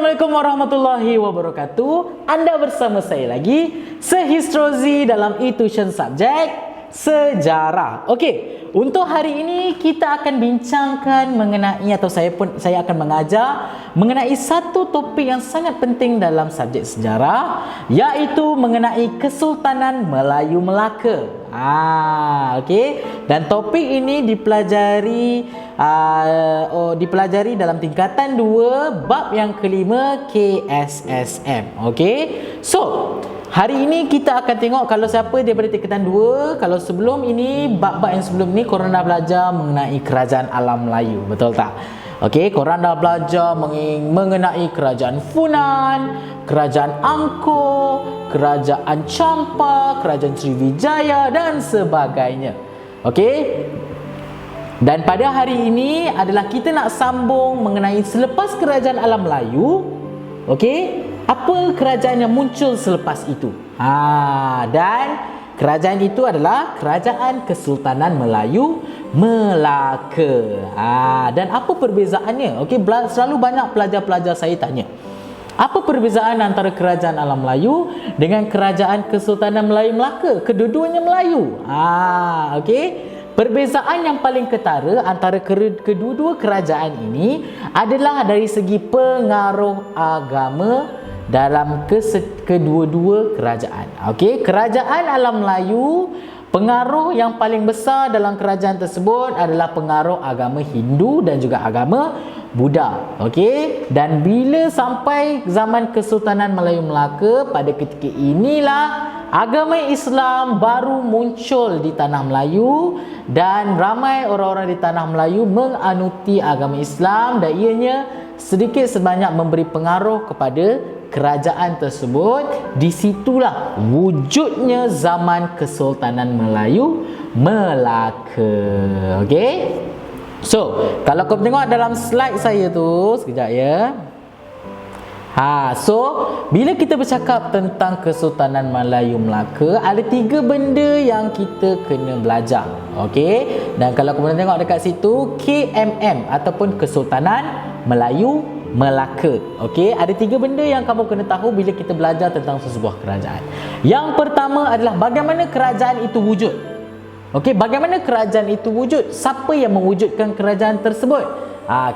Assalamualaikum warahmatullahi wabarakatuh. Anda bersama saya lagi, Sehistrozi dalam e-tuition subjek sejarah. Okey, untuk hari ini kita akan bincangkan mengenai, atau saya akan mengajar mengenai satu topik yang sangat penting dalam subjek sejarah, iaitu mengenai Kesultanan Melayu Melaka. Okey, dan topik ini dipelajari dalam tingkatan 2 bab yang kelima KSSM. Okey, so hari ini kita akan tengok kalau siapa daripada tingkatan 2. Kalau sebelum ini, bab-bab yang sebelum ni korang dah belajar mengenai Kerajaan Alam Melayu, betul tak? Okey, korang dah belajar mengenai Kerajaan Funan, Kerajaan Angkor, Kerajaan Champa, Kerajaan Sriwijaya dan sebagainya. Okey, dan pada hari ini adalah kita nak sambung mengenai selepas Kerajaan Alam Melayu. Okey, apa kerajaan yang muncul selepas itu? Dan kerajaan itu adalah Kerajaan Kesultanan Melayu Melaka. Dan apa perbezaannya? Okey, selalu banyak pelajar-pelajar saya tanya, apa perbezaan antara Kerajaan Alam Melayu dengan Kerajaan Kesultanan Melayu Melaka? Kedua-duanya Melayu. Okey, perbezaan yang paling ketara antara kedua-dua kerajaan ini adalah dari segi pengaruh agama dalam kedua-dua kerajaan. Okey, Kerajaan Alam Melayu, pengaruh yang paling besar dalam kerajaan tersebut adalah pengaruh agama Hindu dan juga agama Buddha. Okey, dan bila sampai zaman Kesultanan Melayu Melaka, pada ketika inilah agama Islam baru muncul di tanah Melayu dan ramai orang-orang di tanah Melayu menganuti agama Islam, dan ianya sedikit sebanyak memberi pengaruh kepada kerajaan tersebut. Disitulah wujudnya zaman Kesultanan Melayu Melaka. Okey, so kalau kau tengok dalam slide saya tu, sekejap ya. So bila kita bercakap tentang Kesultanan Melayu Melaka, ada 3 benda yang kita kena belajar. Okey, dan kalau kau tengok dekat situ, KMM ataupun Kesultanan Melayu Melaka. Okey, ada 3 benda yang kamu kena tahu bila kita belajar tentang sesebuah kerajaan. Yang pertama adalah bagaimana kerajaan itu wujud. Okey, bagaimana kerajaan itu wujud? Siapa yang mewujudkan kerajaan tersebut?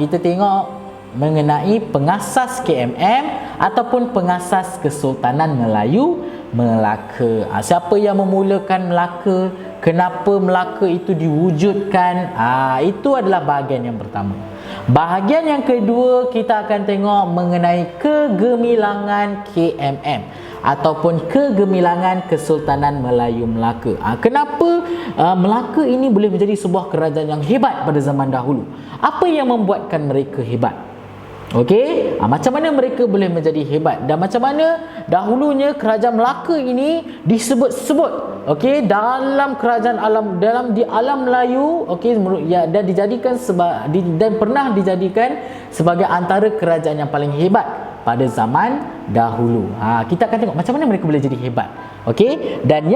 Kita tengok mengenai pengasas KMM ataupun pengasas Kesultanan Melayu Melaka. Siapa yang memulakan Melaka? Kenapa Melaka itu diwujudkan? Itu adalah bahagian yang pertama. Bahagian yang kedua, kita akan tengok mengenai kegemilangan KMM ataupun kegemilangan Kesultanan Melayu Melaka. Kenapa Melaka ini boleh menjadi sebuah kerajaan yang hebat pada zaman dahulu? Apa yang membuatkan mereka hebat? Okey, macam mana mereka boleh menjadi hebat, dan macam mana dahulunya kerajaan Melaka ini disebut-sebut, okey, dalam kerajaan alam, di alam Melayu, okey, dan dijadikan dan pernah dijadikan sebagai antara kerajaan yang paling hebat pada zaman dahulu. Kita akan tengok macam mana mereka boleh jadi hebat. Okey, dan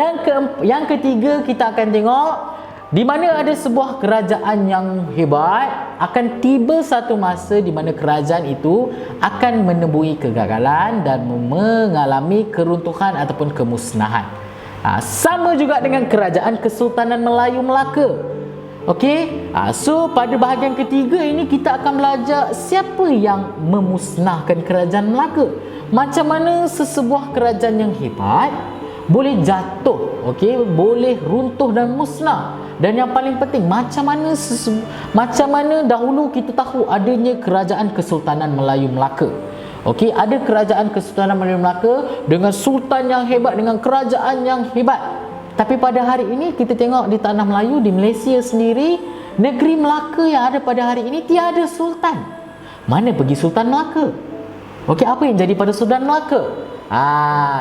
yang ketiga, kita akan tengok di mana ada sebuah kerajaan yang hebat, akan tiba satu masa di mana kerajaan itu akan menemui kegagalan dan mengalami keruntuhan ataupun kemusnahan. Sama juga dengan Kerajaan Kesultanan Melayu Melaka. Okey, so pada bahagian ketiga ini kita akan belajar siapa yang memusnahkan Kerajaan Melaka. Macam mana sesebuah kerajaan yang hebat boleh jatuh, okey, boleh runtuh dan musnah. Dan yang paling penting, macam mana dahulu kita tahu adanya Kerajaan Kesultanan Melayu Melaka. Okey, ada Kerajaan Kesultanan Melayu Melaka dengan sultan yang hebat, dengan kerajaan yang hebat. Tapi pada hari ini kita tengok di tanah Melayu, di Malaysia sendiri, negeri Melaka yang ada pada hari ini tiada sultan. Mana pergi Sultan Melaka? Okey, apa yang jadi pada Sultan Melaka?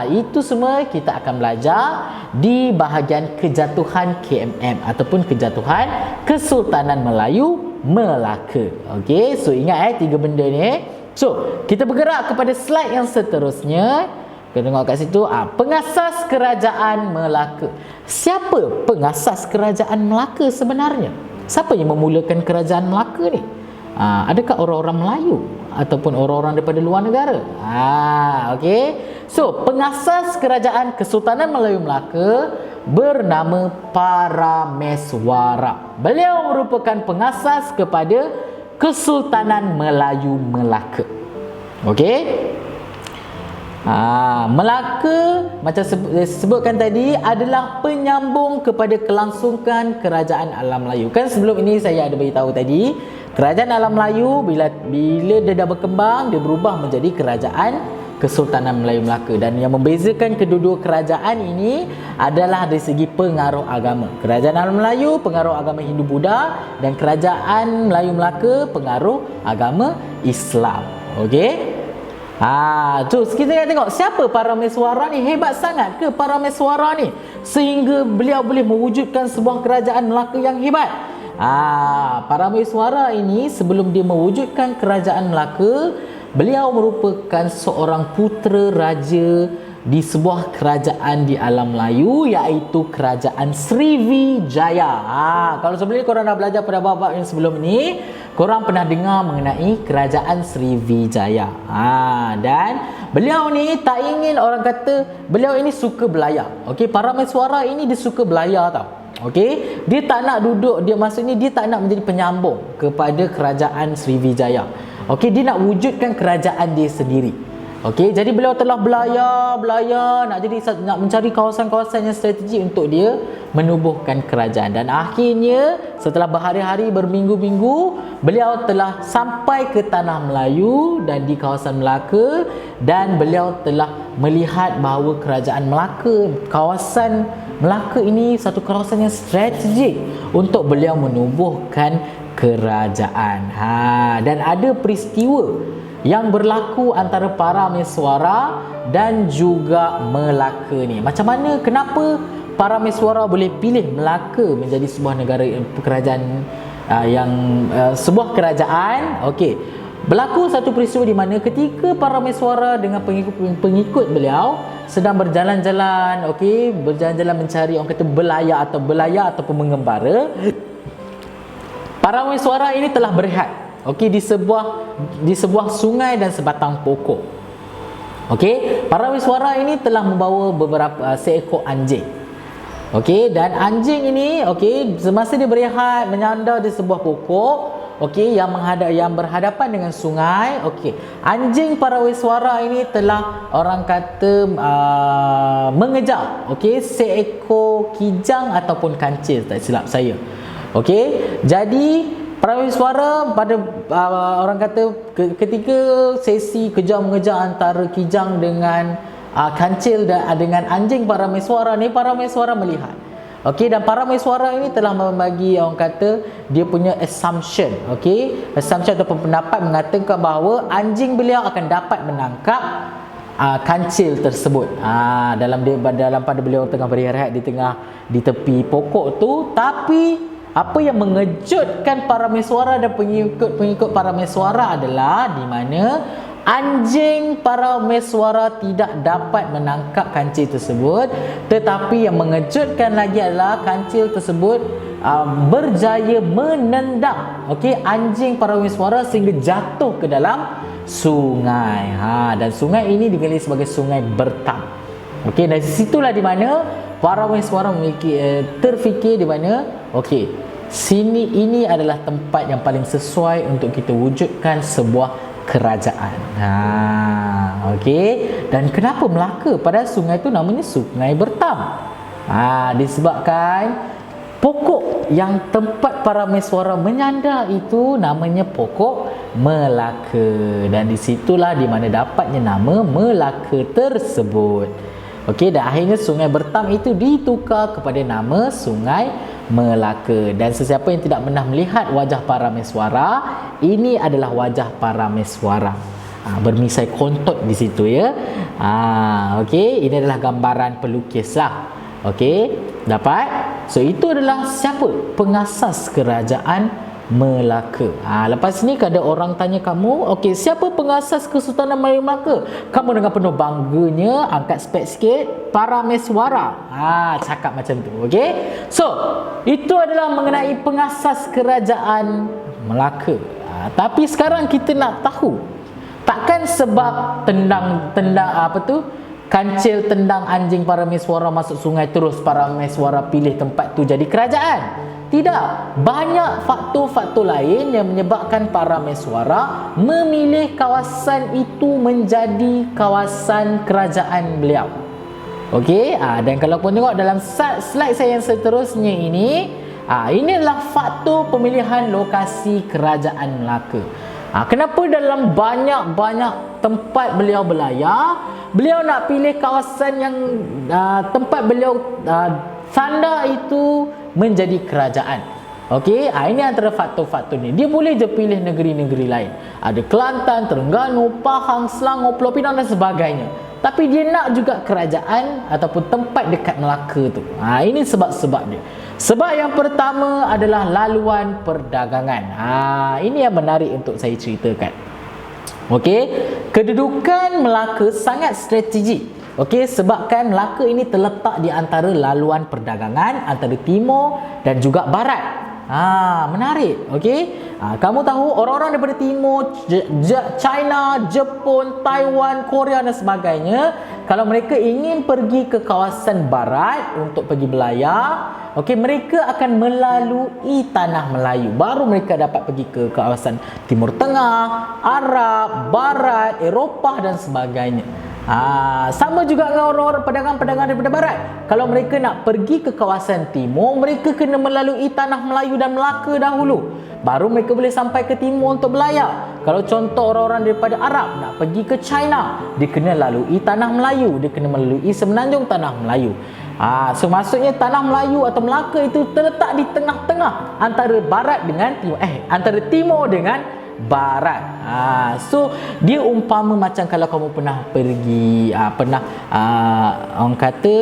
Itu semua kita akan belajar di bahagian kejatuhan KMM ataupun kejatuhan Kesultanan Melayu Melaka. Okey, so ingat 3 benda ni. So, kita bergerak kepada slide yang seterusnya. Kita tengok kat situ, pengasas Kerajaan Melaka. Siapa pengasas Kerajaan Melaka sebenarnya? Siapa yang memulakan Kerajaan Melaka ni? Adakah orang-orang Melayu ataupun orang-orang daripada luar negara? Okey. So, pengasas kerajaan Kesultanan Melayu Melaka bernama Parameswara. Beliau merupakan pengasas kepada Kesultanan Melayu Melaka. Okey. Melaka macam sebutkan tadi adalah penyambung kepada kelangsungan kerajaan Alam Melayu. Kan sebelum ini saya ada beritahu tadi, kerajaan Alam Melayu bila dia dah berkembang, dia berubah menjadi kerajaan Kesultanan Melayu Melaka, dan yang membezakan kedua-dua kerajaan ini adalah dari segi pengaruh agama. Kerajaan Alam Melayu pengaruh agama Hindu Buddha, dan kerajaan Melayu Melaka pengaruh agama Islam. Okey. Terus kita nak tengok siapa Parameswara ni. Hebat sangat ke Parameswara ni sehingga beliau boleh mewujudkan sebuah kerajaan Melaka yang hebat? Parameswara ini sebelum dia mewujudkan kerajaan Melaka, beliau merupakan seorang putera raja di sebuah kerajaan di Alam Melayu, iaitu kerajaan Sriwijaya. Kalau sebelum ni korang dah belajar pada bab-bab yang sebelum ni, korang pernah dengar mengenai kerajaan Sriwijaya. Dan beliau ni tak ingin, orang kata beliau ini suka belayar. Okey, Parameswara ini dia suka belayar tau. Okey, dia tak nak duduk, dia maksudnya dia tak nak menjadi penyambung kepada kerajaan Sriwijaya. Okey, dia nak wujudkan kerajaan dia sendiri. Okey, jadi beliau telah belayar, nak mencari kawasan-kawasan yang strategik untuk dia menubuhkan kerajaan. Dan akhirnya setelah berhari-hari, berminggu-minggu, beliau telah sampai ke tanah Melayu dan di kawasan Melaka, dan beliau telah melihat bahawa kerajaan Melaka, kawasan Melaka ini satu kawasan yang strategik untuk beliau menubuhkan kerajaan. Dan ada peristiwa yang berlaku antara Parameswara dan juga Melaka ni. Macam mana, kenapa Parameswara boleh pilih Melaka menjadi sebuah negara, kerajaan sebuah kerajaan? Okey, berlaku satu peristiwa di mana ketika Parameswara dengan pengikut beliau sedang berjalan-jalan, okey, berjalan-jalan mencari, orang kata belayar ataupun mengembara, Parameswara ini telah berehat, okey, di sebuah sungai dan sebatang pokok. Okey, Parameswara ini telah membawa beberapa seekor anjing. Okey, dan anjing ini, okey, semasa dia berehat menyandar di sebuah pokok, okey, yang berhadapan dengan sungai, okey, anjing Parameswara ini telah, orang kata, mengejar, okey, seekor kijang ataupun kancil, tak silap saya. Okey, jadi Parameswara pada orang kata ketika sesi kejar-mengejar antara kijang dengan kancil dengan anjing Parameswara ni, Parameswara melihat. Okey, dan Parameswara ini telah membagi, orang kata, dia punya assumption, okey, assumption ataupun pendapat mengatakan bahawa anjing beliau akan dapat menangkap kancil tersebut. Dalam pada beliau tengah berehat di tepi pokok tu. Tapi apa yang mengejutkan Parameswara dan pengikut Parameswara adalah di mana anjing Parameswara tidak dapat menangkap kancil tersebut, tetapi yang mengejutkan lagi adalah kancil tersebut berjaya menendang, okey, anjing Parameswara sehingga jatuh ke dalam sungai. Dan sungai ini digelar sebagai Sungai Bertam. Okey, dari situlah di mana Parameswara terfikir di mana, okey, ini adalah tempat yang paling sesuai untuk kita wujudkan sebuah kerajaan. Okey, dan kenapa Melaka? Padahal sungai itu namanya Sungai Bertam. Disebabkan pokok yang tempat Parameswara menyandar itu namanya pokok Melaka, dan disitulah di mana dapatnya nama Melaka tersebut. Okey, dan akhirnya Sungai Bertam itu ditukar kepada nama Sungai Melaka. Dan sesiapa yang tidak pernah melihat wajah Parameswara, ini adalah wajah Parameswara. Bermisai kontot di situ, ya. Okey, ini adalah gambaran pelukis lah. Okey, dapat? So itu adalah siapa? Pengasas kerajaan Melaka. Lepas ni ada orang tanya kamu, okey, siapa pengasas Kesultanan Melayu Melaka? Kamu dengan penuh bangganya angkat spek sikit, Parameswara. Cakap macam tu, okey? So, itu adalah mengenai pengasas kerajaan Melaka. Tapi sekarang kita nak tahu, takkan sebab tendang kancil tendang anjing Parameswara masuk sungai terus Parameswara pilih tempat tu jadi kerajaan? Tidak. Banyak faktor-faktor lain yang menyebabkan Parameswara memilih kawasan itu menjadi kawasan kerajaan beliau. Okey, dan kalau pun tengok dalam slide saya yang seterusnya ini, ini adalah faktor pemilihan lokasi kerajaan Melaka. Kenapa dalam banyak-banyak tempat beliau berlayar, beliau nak pilih kawasan yang tempat beliau sandar itu menjadi kerajaan. Okey, ini antara faktor-faktor ni. Dia boleh je pilih negeri-negeri lain. Ada Kelantan, Terengganu, Pahang, Selangor, Pulau Pinang dan sebagainya. Tapi dia nak juga kerajaan ataupun tempat dekat Melaka tu. Ini sebab-sebab dia. Sebab yang pertama adalah laluan perdagangan. Ini yang menarik untuk saya ceritakan. Okey, kedudukan Melaka sangat strategik. Okey, sebabkan Melaka ini terletak di antara laluan perdagangan antara timur dan juga barat. Menarik. Okey, kamu tahu orang-orang daripada timur, China, Jepun, Taiwan, Korea dan sebagainya, kalau mereka ingin pergi ke kawasan barat untuk pergi belayar, okey, mereka akan melalui tanah Melayu. Baru mereka dapat pergi ke kawasan Timur Tengah, Arab, Barat, Eropah dan sebagainya. Sama juga dengan orang-orang pedagang-pedagang daripada barat. Kalau mereka nak pergi ke kawasan timur, mereka kena melalui tanah Melayu dan Melaka dahulu. Baru mereka boleh sampai ke timur untuk belayar. Kalau contoh orang-orang daripada Arab nak pergi ke China, dia kena lalui tanah Melayu, dia kena melalui semenanjung tanah Melayu. So maksudnya tanah Melayu atau Melaka itu terletak di tengah-tengah antara barat dengan timur, antara timur dengan barat. So dia umpama macam kalau kamu pernah pergi orang kata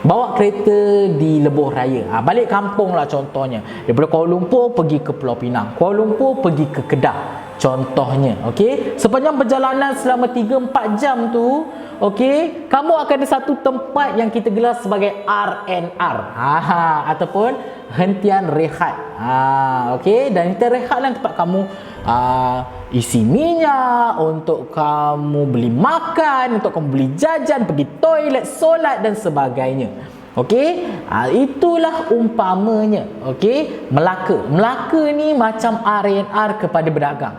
bawa kereta di lebuh raya, balik kampung lah contohnya, daripada Kuala Lumpur pergi ke Pulau Pinang, Kuala Lumpur pergi ke Kedah contohnya. Okey, sepanjang perjalanan selama 3-4 jam tu, okey, kamu akan ada satu tempat yang kita gelar sebagai R&R, ataupun hentian rehat. Okey, dan hentian rehat lah tempat kamu isi minyak, untuk kamu beli makan, untuk kamu beli jajan, pergi toilet, solat dan sebagainya. Okey, itulah umpamanya. Okey, Melaka ni macam R&R kepada pedagang.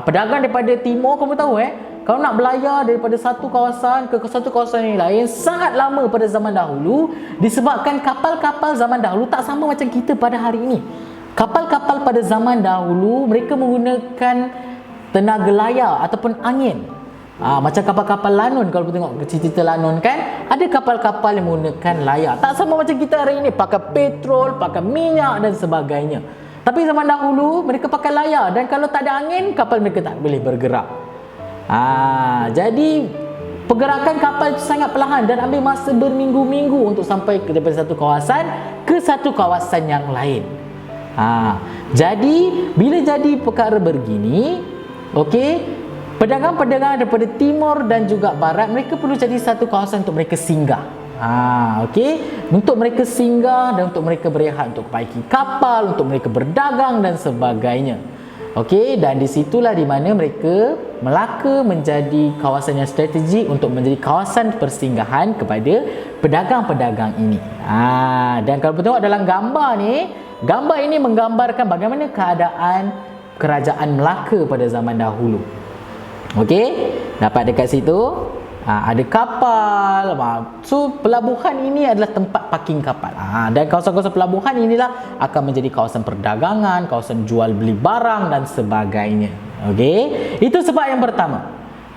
Pedagang daripada timur, kamu tahu kalau nak belayar daripada satu kawasan ke satu kawasan yang lain sangat lama pada zaman dahulu, disebabkan kapal-kapal zaman dahulu tak sama macam kita pada hari ini. Kapal-kapal pada zaman dahulu mereka menggunakan tenaga layar ataupun angin. Macam kapal-kapal lanun, kalau kita tengok cerita lanun kan, ada kapal-kapal yang menggunakan layar. Tak sama macam kita hari ini, pakai petrol, pakai minyak dan sebagainya. Tapi zaman dahulu mereka pakai layar, dan kalau tak ada angin, kapal mereka tak boleh bergerak. Jadi pergerakan kapal itu sangat perlahan dan ambil masa berminggu-minggu untuk sampai daripada satu kawasan ke satu kawasan yang lain. Jadi bila jadi perkara begini, okey, pedagang-pedagang daripada timur dan juga barat, mereka perlu jadi satu kawasan untuk mereka singgah. Okey, untuk mereka singgah dan untuk mereka berehat, untuk perbaiki kapal, untuk mereka berdagang dan sebagainya. Okey, dan disitulah di mana Melaka menjadi kawasan yang strategik untuk menjadi kawasan persinggahan kepada pedagang-pedagang ini. Dan kalau kita tengok dalam gambar ini menggambarkan bagaimana keadaan kerajaan Melaka pada zaman dahulu. Okey, dapat dekat situ ada kapal. So pelabuhan ini adalah tempat parking kapal. Dan kawasan-kawasan pelabuhan inilah akan menjadi kawasan perdagangan, kawasan jual beli barang dan sebagainya. Okey, itu sebab yang pertama.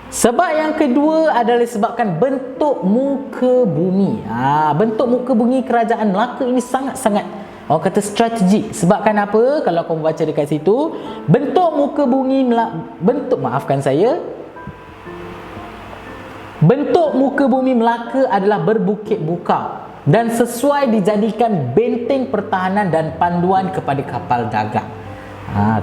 Sebab yang kedua adalah disebabkan bentuk muka bumi. Bentuk muka bumi kerajaan Melaka ini sangat-sangat orang kata strategik. Sebabkan apa? Kalau kamu baca dekat situ, bentuk muka bumi bentuk muka bumi Melaka adalah berbukit bukau dan sesuai dijadikan benteng pertahanan dan panduan kepada kapal dagang.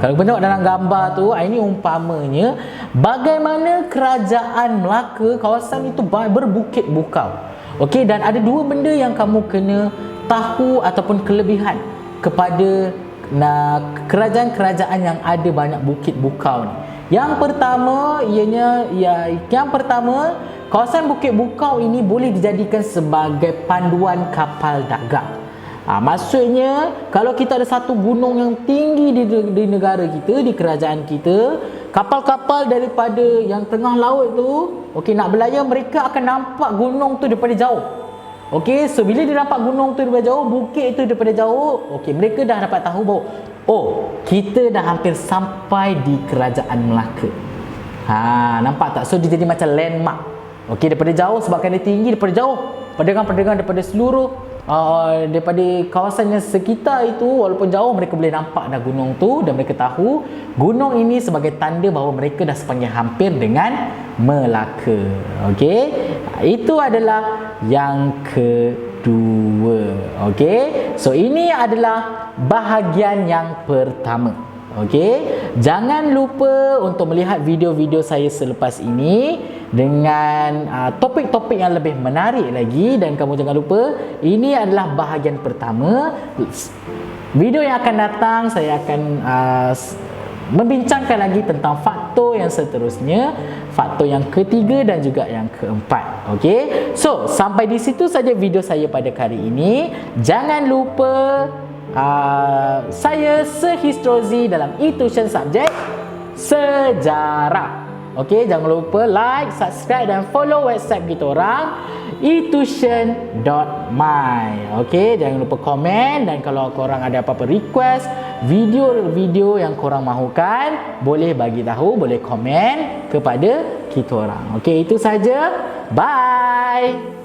Kalau kita tengok dalam gambar tu, ini umpamanya bagaimana kerajaan Melaka, kawasan itu berbukit bukau. Okey, dan ada dua benda yang kamu kena tahu ataupun kelebihan kepada kerajaan-kerajaan yang ada banyak bukit bukau ni. Yang pertama kawasan Bukit Bukau ini boleh dijadikan sebagai panduan kapal dagang. Maksudnya kalau kita ada satu gunung yang tinggi di negara kita, di kerajaan kita, kapal-kapal daripada yang tengah laut tu, okey, nak berlayar, mereka akan nampak gunung tu daripada jauh. Okey, so bila dia nampak gunung tu daripada jauh, bukit tu daripada jauh, okey, mereka dah dapat tahu bahawa kita dah hampir sampai di kerajaan Melaka. Nampak tak? So dia jadi macam landmark. Okey, daripada jauh, sebabkan dia tinggi, daripada jauh, pedagang-pedagang daripada seluruh daripada kawasan yang sekitar itu, walaupun jauh, mereka boleh nampak dah gunung tu, dan mereka tahu gunung ini sebagai tanda bahawa mereka dah sepanjang hampir dengan Melaka. Okey, itu adalah yang kedua. Okey, so ini adalah bahagian yang pertama. Okey, jangan lupa untuk melihat video-video saya selepas ini dengan topik-topik yang lebih menarik lagi, dan kamu jangan lupa ini adalah bahagian pertama. Video yang akan datang saya akan membincangkan lagi tentang faktor yang seterusnya, faktor yang ketiga dan juga yang keempat. Okey, so sampai di situ saja video saya pada kali ini. Jangan lupa saya Sehistrozi dalam e-tuition subjek sejarah. Okey, jangan lupa like, subscribe dan follow website kita orang etuition.my. Okey, jangan lupa komen, dan kalau korang ada apa-apa request video-video yang korang mahukan, boleh bagi tahu, boleh komen kepada kita orang. Okey, itu saja. Bye.